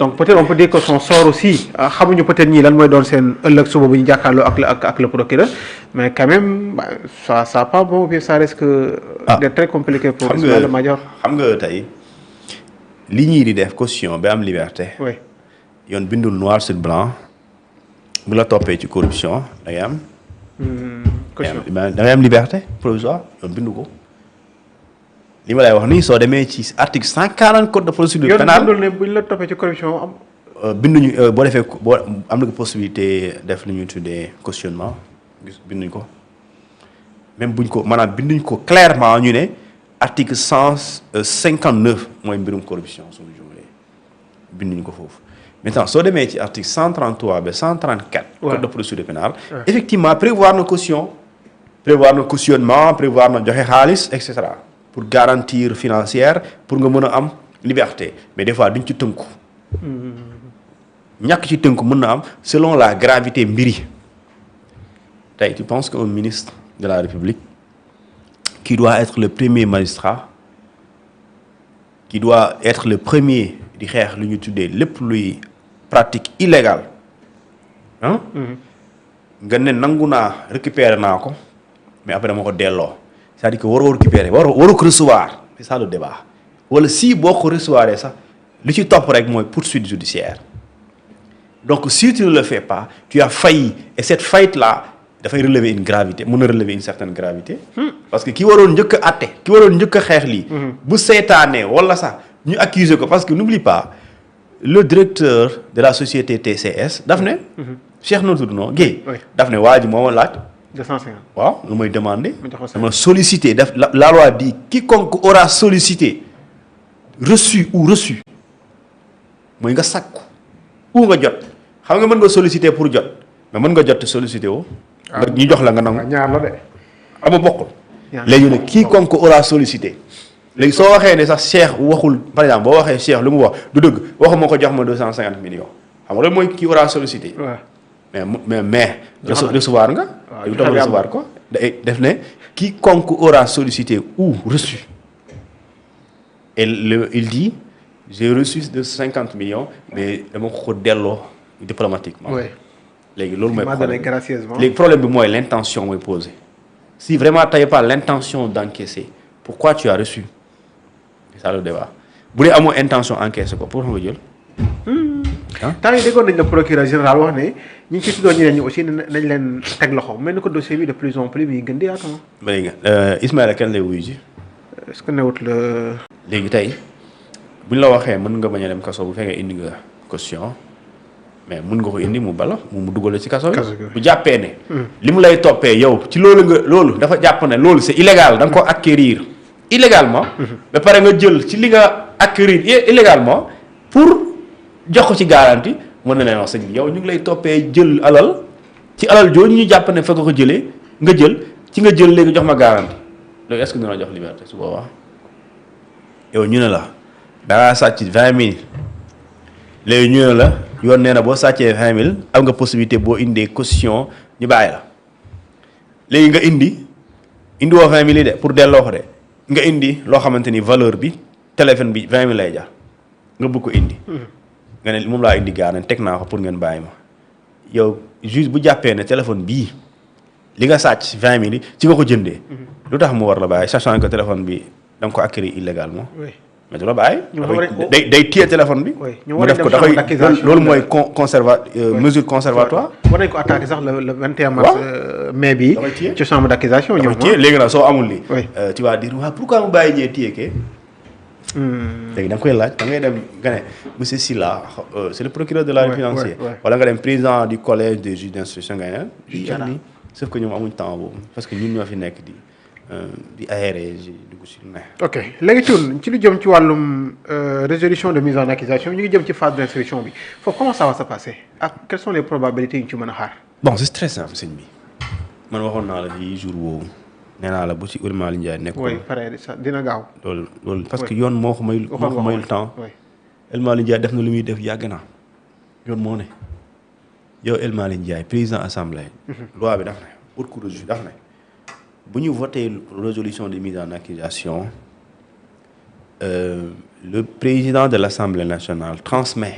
donc peut-être on peut dire que son sort aussi xamuñu peut-être ñii lan mooy doon seen ëllëg suba bu ñu jàkkaarloo ak le procureur mais quand même ça pas bon puis ça risque d'être très compliqué pour Ismaïla Madior. xam nga tey li ñii di def caution ba am liberté. oui yoon bindul noir sur blanc bu la toppee ci corruption da ngay am. caution da ngay am liberté provisoire yoon bindu ko. li ma lay wax nii soo demee ci article 140 code de procédure pénale yoon bindul ne bu ñu la toppee ci corruption am. binduñu boo defee boo am na ko possibilité def lu ñuy tuddee cautionnement binduñ ko même buñ ko maanaam binduñ ko clairement ñu ne article 159 mooy mbirum corruption suñu jumlee binduñ ko foofu. maintenant soo demee ci article 133 ba 134. code de procédure pénale effectivement prévoir na caution prévoir na cautionnement prévoir na joxe xaalis et cetera. pour garantir financière pour nga mën a am liberté mais des fois duñ ci tënku. ñàkk ci tënku mën na am selon la gravité mbiri tey tu penses qu'un ministre de la République qui doit être le premier magistrat qui doit être le premier di xeex lu ñu tuddee lépp luy pratique illégale ah. nga ne nangu naa récupérer naa ko mais après dama ko delloo. c'est-à-dire que waroo récupérer waroo ko recevoir c'est ça le débat wala si boo ko recevoir sax li ci topp rek mooy poursuite judiciaire donc si tu ne le fais pas tu as failli et cette faillite là dafay relever une gravité mën na relever une certaine gravité. parce que ki waroon njëkk a àtte ki waroon njëkk a xeex lii. bu seytaanee wala sax ñu accuser ko parce que n'oublie pas le directeur de la société TCS daf ne. Cheikh na tudd non Guèye. daf ne waa ji moo ma laaj. 250. waaw lu may demander. dama solliciter def la loi dit quiconque aura sollicité reçu ou reçu mooy nga sakku ou nga jot xam nga mën nga solliciter pour jot mais mën nga jot te solliciter woo. nga ñu jox la nga nangu. ñaar la de. ama bokkul. léegi nag quiconque aura sollicité. léegi soo waxee ne sax Cheikh waxul par exemple boo waxee Cheikh lu mu wax du dëgg waxuma ko jox ma 250 millions xam nga loolu mooy qui aura sollicité. mais recevoir nga. waaw yu tax recevoir ko def ne quiconque aura sollicité ou reçu et il dit j'ai reçu de 50 millions mais dama ko delloo diplomatiquement. léegi loolu mooy problème léegi problème bi mooy l'intention mooy posé si vraiment t'avais pas l'intention d'encaisser pourquoi tu as reçu c'est ça le débat bu dee amoo intention encaisser ko pour nga jël. temps yi déggoon nañ le procureur général wax ne ñi ngi ci tuddoon ñeneen ñi aussi nañ leen teg loxo mel ni ko dossier bi de plus en plus mi gën di yaatu. léegi Ismaïla kenn lay wuyu ji. est-ce que newut la. léegi tey buñ la waxee mën nga bañ a dem kaso bu fekkee indi nga caution mais mën nga ko indi mu bala mu dugal ci kaso bi. bu jàppee ne. li mu lay toppee yow ci loolu dafa jàpp ne loolu c'est illégal da nga ko acquérir illégalement. ba pare nga jël ci li nga acquérir illégalement pour. jox ko ci garantie mën na leen wax sëñ bi yow ñu ngi lay toppee jël alal ci alal jooju ñu jàpp ne fekk ko jëlee nga jël ci nga jël léegi jox ma garantie loolu est-ce que dina la jox liberté su boobaa yow ñu ne la dangaa sàcc 20 000 léegi ñu ne la yoon nee na boo sàccee 20 000 am nga possibilité boo indee caution ñu bàyyi la léegi nga indi woo 20 000 yi de pour delloo ko de nga indi loo xamante ni valeur bi téléphone bi 20 000 lay jar nga bëgg ko indi. nga ne moom laa indi garantie teg naa ko pour ngeen bàyyi ma yow juge bu jàppee ne téléphone bii li nga sàcc 20 000 yi ci nga ko jëndee. lu tax mu war la bàyyi sachant que téléphone bi da nga ko acquérir illégalement. mais du la bàyyi. day téye téléphone bi. mu def ko dafay loolu mooy mesure conservatoire. war nañ ko attaqué sax le 21 mars. mai bi ci chambre d'accusation ñoom. léegi nag soo amul lii. tu vas dire waaw pourquoi mu bàyyi ñee téye kee. léegi da nga koy laaj da ngay dem nga ne monsieur Sylla c'est le procureur de la République wala nga dem président du collège des juges d'instruction nga ne sauf que ñoom amuñ temps boobu parce que ñun ñoo fi nekk di aéré dugg si lu ne. ok léegi Thioune ci lu jëm ci wàllum résolution de mise en accusation ñu ngi jëm ci phase d'instruction bi foofu comment ça va se passer ak quelles sont les probabilités yu ñu ci mën a xaar. bon c'est très simple sëñ bi man waxoon naa la fii jour woowu. nee naa la bu ci El Malick Ndiaye nekk. oui pare dina gaaw. loolu parce que yoon moo ko mayul temps. El Malick Ndiaye def na lu muy def yàgg na yoon moo ne yow El Malick Ndiaye président assemblée. loi bi daf ne haute cour de justice daf ne bu ñu voté résolution de mise en accusation le président de l'Assemblée nationale transmet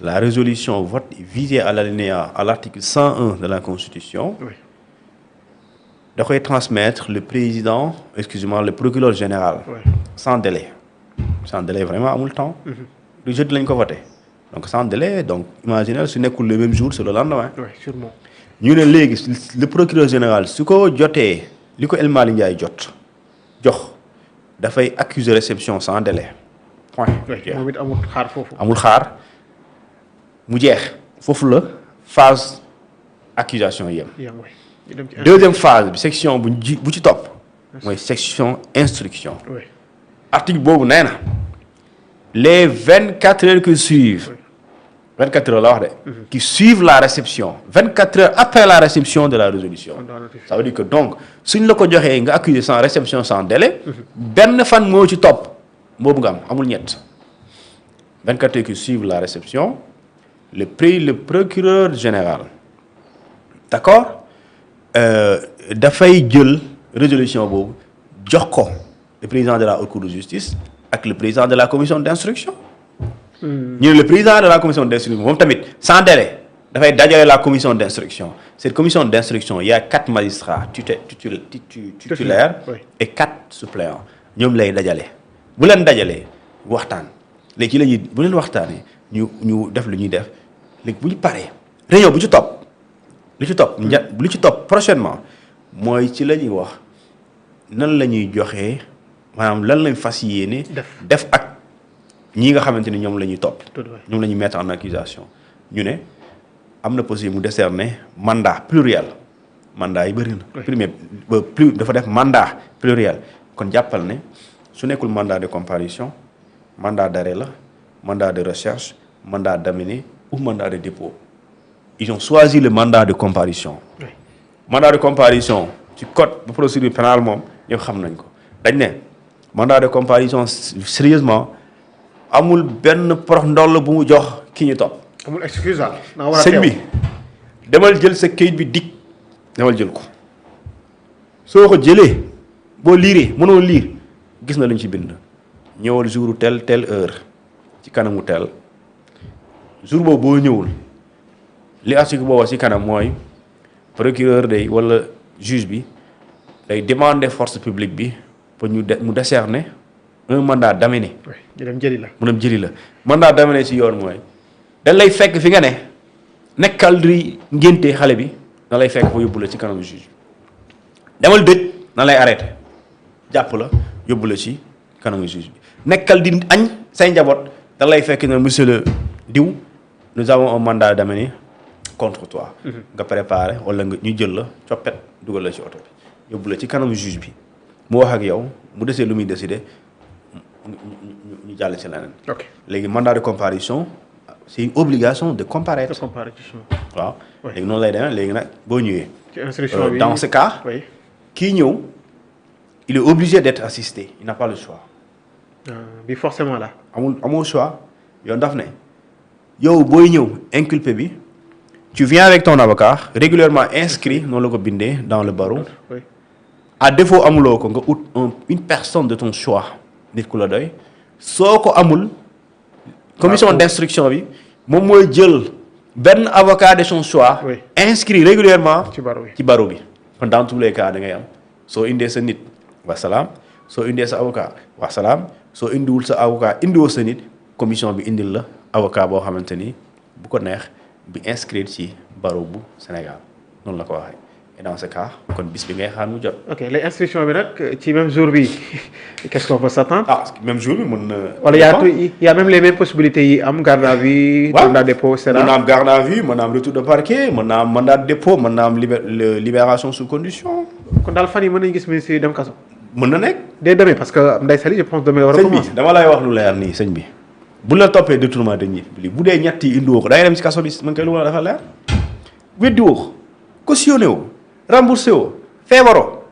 la résolution vote visée à l'alinéa à l'article 101 de la Constitution, da koy transmettre le président, excusez-moi, le procureur général, sans délai. Sans délai, vraiment, amul temps. Le jeudi lañ ko voté. Donc sans délai, donc imaginez su nekkul le même jour, c'est le lendemain. Oui, sûrement. ñu ne léegi le procureur général su ko jotee li ko El Malick Ndiaye jox dafay accuser réception sans délai. point. moom it amul xaar foofu. amul xaar mu jeex foofu la phase accusation yem. deuxième phase bi section bu ci topp mooy section instruction. article boobu nee na les 24 heures qui suivent. 24 heures la wax de. qui suivent la réception 24 heures après la réception de la résolution. ça veut dire que donc suñ la ko joxee nga accuser sans réception sans délai. benn fan moo ci topp boobu nga am amul ñett. 24 heures qui suivent la réception le procureur général d'accord dafay jël résolution boobu jox ko le président de la haute cour de justice ak le président de la commission d'instruction. ñu ne le président de la commission d'instruction moom tamit sans délai dafay dajale la commission d'instruction cette commission d'instruction il y a 4 magistrats titulaires et 4 suppléants ñoom lay dajale bu leen dajalee waxtaan léegi ci la ñuy bu leen waxtaanee ñu def lu ñuy def léegi bu ñu paree réunion bu ci topp lu ci topp prochainement mooy ci la ñuy wax nan la ñuy joxee maanaam lan lañ fas yéene def ak ñii nga xamante ni ñoom la ñuy topp ñoom la ñuy mettre en accusation ñu ne am na possible mu décerner mandat pluriel mandat yi bëri na premier plus dafa def mandat pluriel kon jàppal ne su nekkul mandat de comparution mandat d'arrêt la mandat de recherche mandat d'amener ou mandat de dépôt ils ont choisi le mandat de comparution mandat de comparution ci code de procédure pénale moom ñëpp xam nañ ko dañ ne mandat de comparution sérieusement amul benn porox ndoll bu mu jox ki ñu topp. amul excuse sëñ bi demal jël sa kayit bi dik demal jël ko soo ko jëlee boo liiree mënoo liir gis na lu ñu ci bind. ñëwal jour telle heure ci kanamu tel jour boobu boo ñëwul li article boobu ci kanam mooy procureur day wala juge bi day demander force publique bi pour mu décerner un mandat d'amener. mu dem jëli la mandat d'amener ci yoon mooy dañ lay fekk fi nga ne nekkal di ngénte xale bi na lay fekk fa yóbbu la ci kanam juge demal dëj na lay arrêté jàpp la yóbbu la ci kanam juge bi nekkal di añ say njaboot da lay fekk ne monsieur le diw nous avons un mandat d'amener contre toi. nga préparé wala nga ñu jël la coppet dugal la ci oto bi yóbbu la ci kanam juge bi mu wax ak yow mu desee lu muy décider. ñu jàll ci leneen. ok léegi mandat de comparution c'est une obligation de comparaître. waaw léegi noonu lay demee léegi nag boo ñëwee. ci instruction bi dans ce cas. kii ñëw il est obligé d'être assisté il n'a pas le choix. bi forcément là. amul choix yow daf ne yow booy ñëw inculpé bi tu viens avec ton avocat régulièrement inscrit noonu la ko bindee dans le barreau. à défaut amuloo ko nga ut une personne de ton choix. nit ku la doy soo ko amul commission d'instruction bi moom mooy jël benn avocat de son choix inscrit régulièrement ci barreau bi kon dans tous les cas da ngay am soo indee sa nit wasalaam soo indee sa avocat wasalaam soo indiwul sa avocat indiwoo sa nit commission bi indil la avocat boo xamante ni bu ko neex bi inscrire ci barreau bu Sénégal noonu la ko waxee et dans ce cas kon bis bi ngay xaar mu jot. ok les instructions bi nag ci même jour bi qu'est-ce qu'on peut s'attendre. Même jour bi mën na. wala y a même les mêmes possibilités yi am garde à vue. mandat de dépôt etc. mën na am garde à vue mën na am retour de parquet mën na am mandat de dépôt mën na am libération sous condition. kon daal fan yi mën nañu gis ministre yi dem kaso. mën na nekk. dès demain parce que Ndeye Saly je pense demain war a commencer. sëñ bi dama lay wax lu leer nii sëñ bi bu la toppee détournement de deniers publics bu dee ñett yi indiwoo ko da ngay dem ci kaso bi mën koy lu ma dafa leer weddi woo ko cautionné woo remboursé woo feebaroo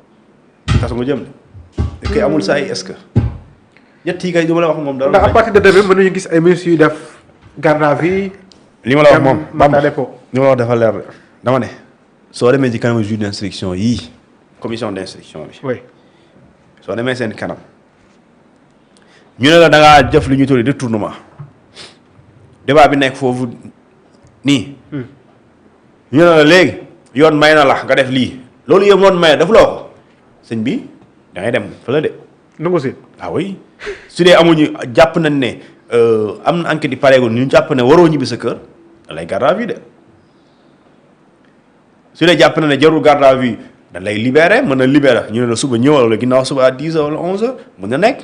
kaso nga jëm de kay amul saa yi est-ce que ñett yi kay du ma la wax moom dara. ndax à partir de demain mën nañu gis ay ministres yu def garde à vue. li ma la wax moom mandat de dépôt. li ma la wax dafa leer dama ne soo demee ci kanam juge d'instruction yii commission d'instruction bi. oui soo demee seen kanam ñu ne la da ngaa def lu ñu tuddee détournement débat bi nekk foofu nii. ñu ne la léegi yoon may na la nga def lii loolu yow yoon may defuloo ko sëñ bi da ngay dem fële de. nangu si. ah oui su dee amuñu jàpp nañ ne am na enquête yi pareegul ñu jàpp ne waroo ñibbi sa kër da lay garde à vue de su dee jàpp na ne jarul garde à vue da lay libéré mën na libéré ñu ne la suba ñëwal wala ginnaaw suba à 10h wala 11h mën na nekk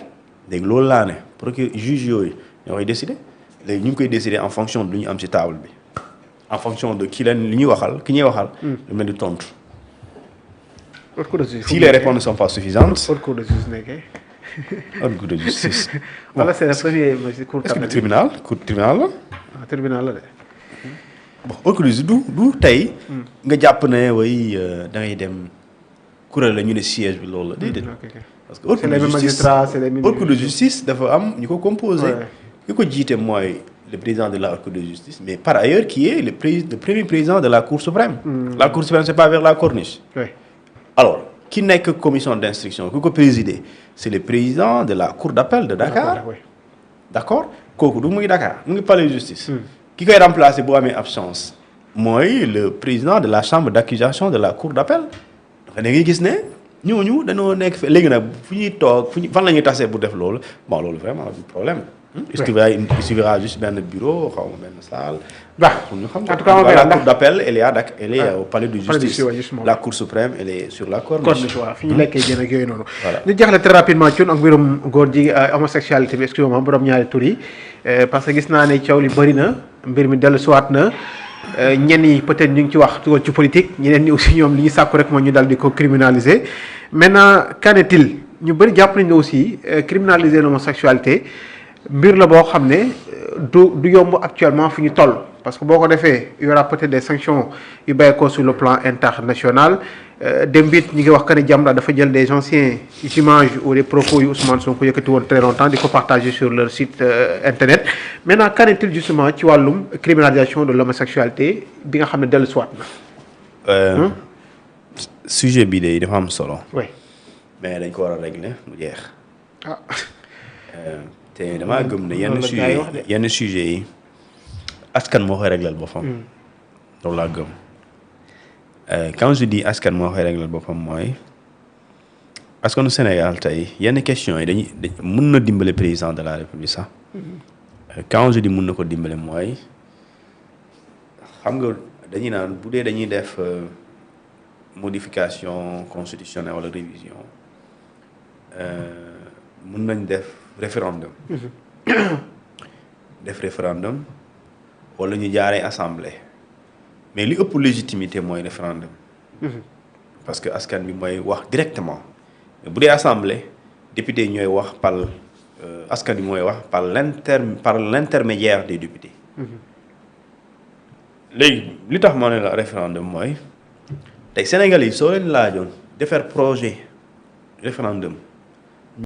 léegi loolu laa ne pour que juge yooyu ñoo koy décider léegi ñu ngi koy décider en fonction de lu ñu am ci table bi en fonction de ki leen li ñuy waxal ki ñuy waxal. lu mel ni tontu. Si les réponses ne sont pas suffisantes. Haute cour de justice nekkee. Haute cour de justice. wala c'est le premier cour est-ce que tribunal tribunal la. ah tribunal la de. bon haute cour de justice du tey. nga jàpp ne way da ngay dem kuréel la ñu ne siège bi loolu la déedéet. parce que haute cour de justice dafa am ñu ko composé. ki ko jiite mooy le président de la haute cour de justice mais par ailleurs qui est le premier président de la cour suprême. La cour suprême c'est pas vers la corniche. Oui. Alors ki nekk commission d'instruction ku ko présider c'est le président de la cour d'appel de Dakar. D'accord kooku du mu ngi Dakar mu ngi palais de justice. ki koy remplacer bu amee absence mooy le président de la chambre d'accusation de la cour d'appel. da ngay gis ne ñooñu dañoo nekk fi léegi nag fu ñuy toog fan la ñuy tasee bu def loolu bon loolu vraiment du problème. il suffira juste benn bureau xaw ma benn salle. pour ñu xam la cour d'appel elle est au palais de justice. La cour suprême elle est sur la corniche. waaw fi ñu lekkee jën ak yooyu noonu. ñu jeexale très rapidement ci ak mbirum góor ji homosexualité bi excusez-moi borom ñaari tur yi parce que gis naa ne coow li bëri na mbir mi dellusiwaat na ñenn yi peut-être ñu ngi ci wax tugal ci politique ñeneen ñi aussi ñoom li ñu sàkku rek mooy ñu dal di ko criminaliser maintenant qu'en est-il ñu bëri jàpp nañ ne aussi criminaliser l'homosexualité mbir la boo xam ne du yomb actuellement fi ñu toll parce que boo ko defee il y aura peut-être des sanctions yu bàyyi ko sur le plan international démb it ñi ngi wax que ne Jamra dafa jël des anciens images ou des propos yu Ousmane Sonko yëkkati woon très longtemps di ko partager sur leur site internet maintenant qu'en est-il justement ci wàllum criminalisation de l'homosexualité bi nga xam ne dellu soit na. sujet bi de dafa am solo. oui mais dañ ko war a régler mu jeex. ah. te damaa gëm ne yenn sujet yi askan moo koy réglal boppam. loolu laa gëm quand je dis askan moo koy réglal boppam mooy askanu Sénégal tey yenn questions yi dañuy mën na dimbale président de la République sax. quand je dis mën na ko dimbale mooy xam nga dañuy naan bu dee dañuy def modification constitutionnelle wala révision mën nañ def référendum. def référendum wala ñu jaaree assemblée mais li ëpp légitimité mooy référendum. parce que askan bi mooy wax directement mais bu dee assemblée député ñooy wax par askan bi mooy wax par l'intermédiaire des députés. léegi li tax moo ne la référendum mooy tey Sénégal yi soo leen laajoon defar projet référendum.